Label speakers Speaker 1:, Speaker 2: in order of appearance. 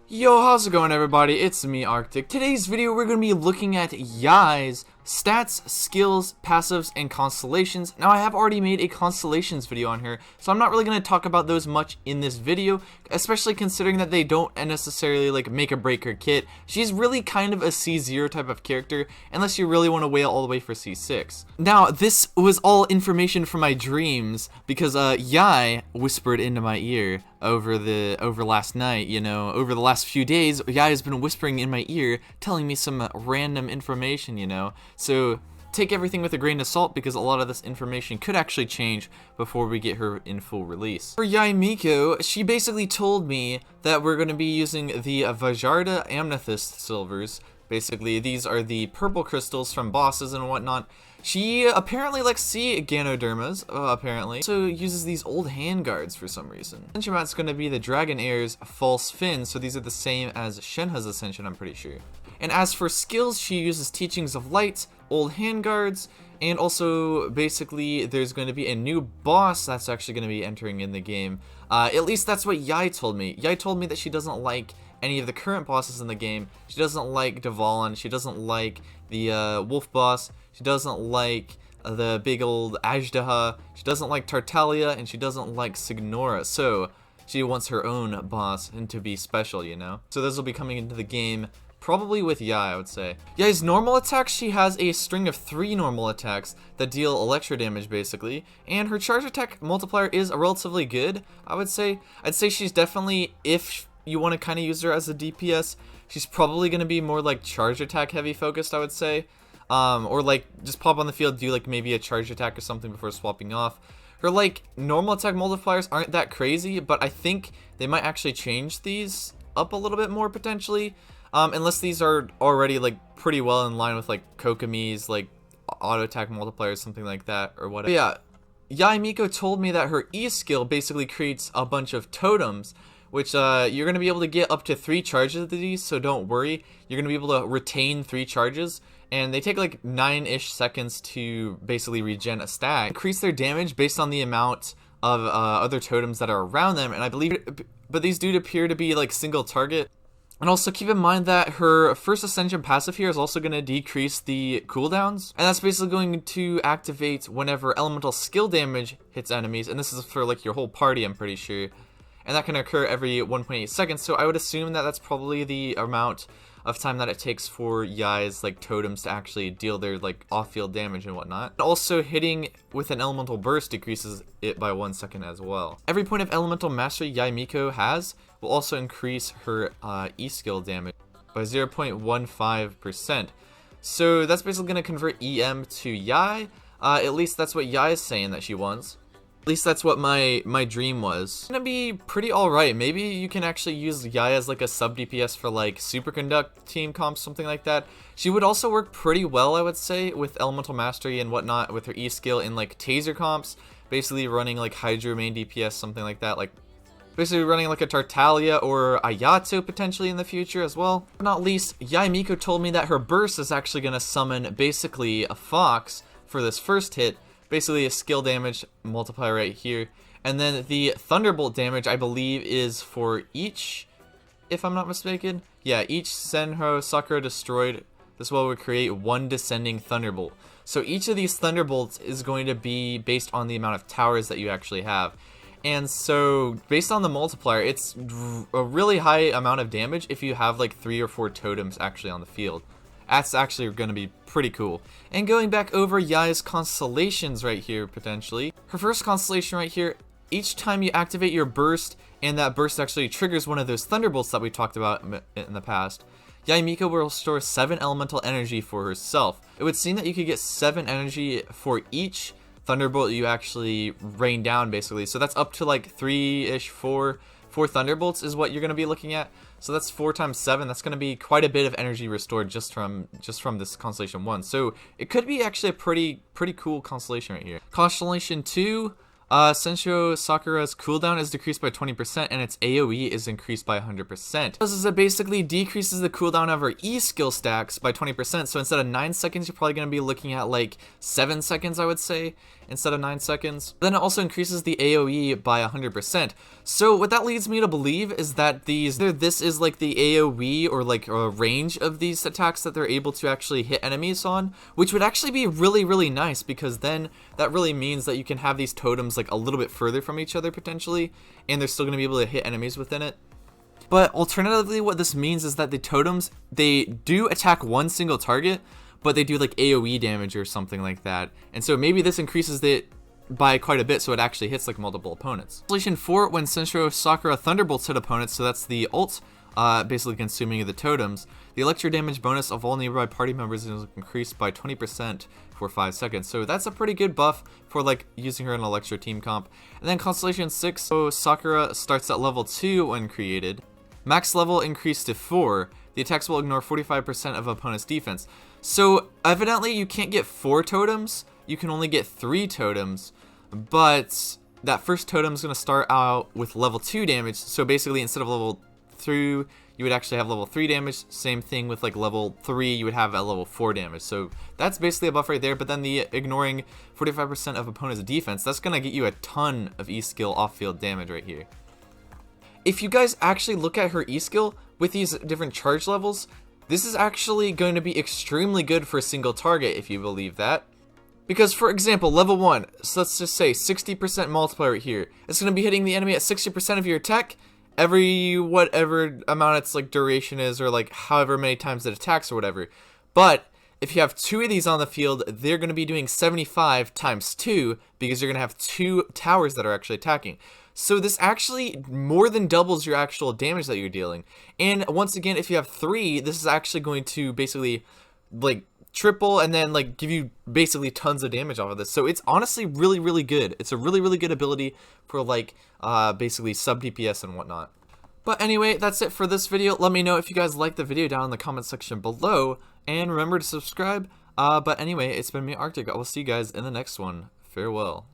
Speaker 1: Yo, how's it going, everybody? It's me, Arctic. Today's video, we're going to be looking at Yae's stats, skills, passives, and constellations. Now, I have already made a constellations video on her, so I'm not really going to talk about those much in this video, especially considering that they don't necessarily, make or break her kit. She's really kind of a C0 type of character, unless you really want to whale all the way for C6. Now, this was all information from my dreams, because Yae whispered into my ear over last night, over the last few days. Yae has been whispering in my ear, telling me some random information, so take everything with a grain of salt, because a lot of this information could actually change before we get her in full release. For Yae Miko, she basically told me that we're going to be using the Vajrada Amethyst Silvers. Basically, these are the purple crystals from bosses and whatnot. She apparently likes sea Ganodermas, apparently. Also uses these old handguards for some reason. Ascension mat's going to be the Dragon Heir's False Fin, so these are the same as Shenhe's Ascension, I'm pretty sure. And as for skills, she uses Teachings of Light, old handguards, and also basically there's going to be a new boss that's actually going to be entering in the game. At least that's what Yae told me. Yae told me that she doesn't like any of the current bosses in the game. She doesn't like Dvalin, she doesn't like the wolf boss, she doesn't like the big old Ajdaha, she doesn't like Tartaglia, and she doesn't like Signora. So she wants her own boss and to be special, So this will be coming into the game probably with Yae, I would say. Yae's normal attacks, she has a string of 3 normal attacks that deal electro damage basically, and her charge attack multiplier is relatively good, I would say. I'd say she's definitely, if you want to kind of use her as a DPS, she's probably going to be more like charge attack heavy focused, I would say. Or just pop on the field, do maybe a charge attack or something before swapping off. Her normal attack multipliers aren't that crazy, but I think they might actually change these up a little bit more potentially. Unless these are already pretty well in line with Kokomi's auto attack multipliers, something like that, or whatever. But yeah, Yae Miko told me that her E skill basically creates a bunch of totems, which you're going to be able to get up to 3 charges of these, so don't worry. You're going to be able to retain 3 charges, and they take 9-ish seconds to basically regen a stack. Increase their damage based on the amount of other totems that are around them, and I believe, but these do appear to be single target. And also keep in mind that her first Ascension passive here is also going to decrease the cooldowns, and that's basically going to activate whenever elemental skill damage hits enemies, and this is for your whole party, I'm pretty sure. And that can occur every 1.8 seconds, so I would assume that that's probably the amount of time that it takes for Yae's totems to actually deal their off-field damage and whatnot. And also hitting with an elemental burst decreases it by 1 second as well. Every point of elemental mastery Yae Miko has will also increase her E skill damage by 0.15%. So that's basically going to convert EM to Yae. At least that's what Yae is saying that she wants. At least that's what my dream was. It's gonna be pretty alright. Maybe you can actually use Yae as a sub DPS for Superconduct team comps, something like that. She would also work pretty well, I would say, with Elemental Mastery and whatnot, with her E skill in Taser comps, basically running Hydro main DPS, something like that, basically running a Tartaglia or Ayato potentially in the future as well. But not least, Yae Miko told me that her burst is actually gonna summon basically a fox for this first hit. Basically a skill damage multiplier right here. And then the Thunderbolt damage, I believe, is for each, if I'm not mistaken. Yeah, each Senho Sakura destroyed, this will create 1 descending Thunderbolt. So each of these Thunderbolts is going to be based on the amount of towers that you actually have. And so, based on the multiplier, it's a really high amount of damage if you have 3 or 4 totems actually on the field. That's actually going to be pretty cool. And going back over Yae's constellations right here, potentially. Her first constellation right here, each time you activate your burst, and that burst actually triggers one of those thunderbolts that we talked about in the past, Yae Miko will store 7 elemental energy for herself. It would seem that you could get 7 energy for each thunderbolt you actually rain down, basically. So that's up to 3-ish, 4 thunderbolts is what you're going to be looking at. So that's 4 times 7. That's going to be quite a bit of energy restored just from this constellation 1. So it could be actually a pretty cool constellation right here. Constellation 2, Senho Sakura's cooldown is decreased by 20% and its AoE is increased by 100%. This is it basically decreases the cooldown of her E skill stacks by 20%. So instead of 9 seconds, you're probably going to be looking at 7 seconds, I would say, instead of 9 seconds. Then it also increases the AoE by 100%. So what that leads me to believe is that either this is like the AoE or like a range of these attacks that they're able to actually hit enemies on, which would actually be really, really nice, because then that really means that you can have these totems like a little bit further from each other potentially, and they're still going to be able to hit enemies within it. But alternatively, what this means is that the totems, they do attack one single target, but they do like AoE damage or something like that. And so maybe this increases it by quite a bit, so it actually hits like multiple opponents. Constellation 4, when Senshou Sakura Thunderbolts hit opponents, so that's the ult, basically consuming the totems, the electro damage bonus of all nearby party members is increased by 20% for 5 seconds. So that's a pretty good buff for like using her in an electro team comp. And then Constellation 6, so Sakura starts at level 2 when created. Max level increased to 4. The attacks will ignore 45% of opponent's defense. So evidently you can't get 4 totems, you can only get 3 totems, but that first totem is going to start out with level 2 damage, so basically instead of level 2, you would actually have level 3 damage. Same thing with like level 3, you would have at level 4 damage. So that's basically a buff right there, but then the ignoring 45% of opponent's defense, that's going to get you a ton of E-skill off-field damage right here. If you guys actually look at her E-skill with these different charge levels, this is actually going to be extremely good for a single target, if you believe that. Because, for example, level 1, so let's just say 60% multiplier right here. It's going to be hitting the enemy at 60% of your attack, every whatever amount its like duration is, or like however many times it attacks or whatever. But if you have 2 of these on the field, they're going to be doing 75 times 2, because you're going to have 2 towers that are actually attacking. So this actually more than doubles your actual damage that you're dealing. And once again, if you have 3, this is actually going to basically like triple and then like give you basically tons of damage off of this. So it's honestly really, really good. It's a really, really good ability for like basically sub DPS and whatnot. But anyway, that's it for this video. Let me know if you guys liked the video down in the comment section below, and remember to subscribe. But anyway, it's been me, Arctic. I will see you guys in the next one. Farewell.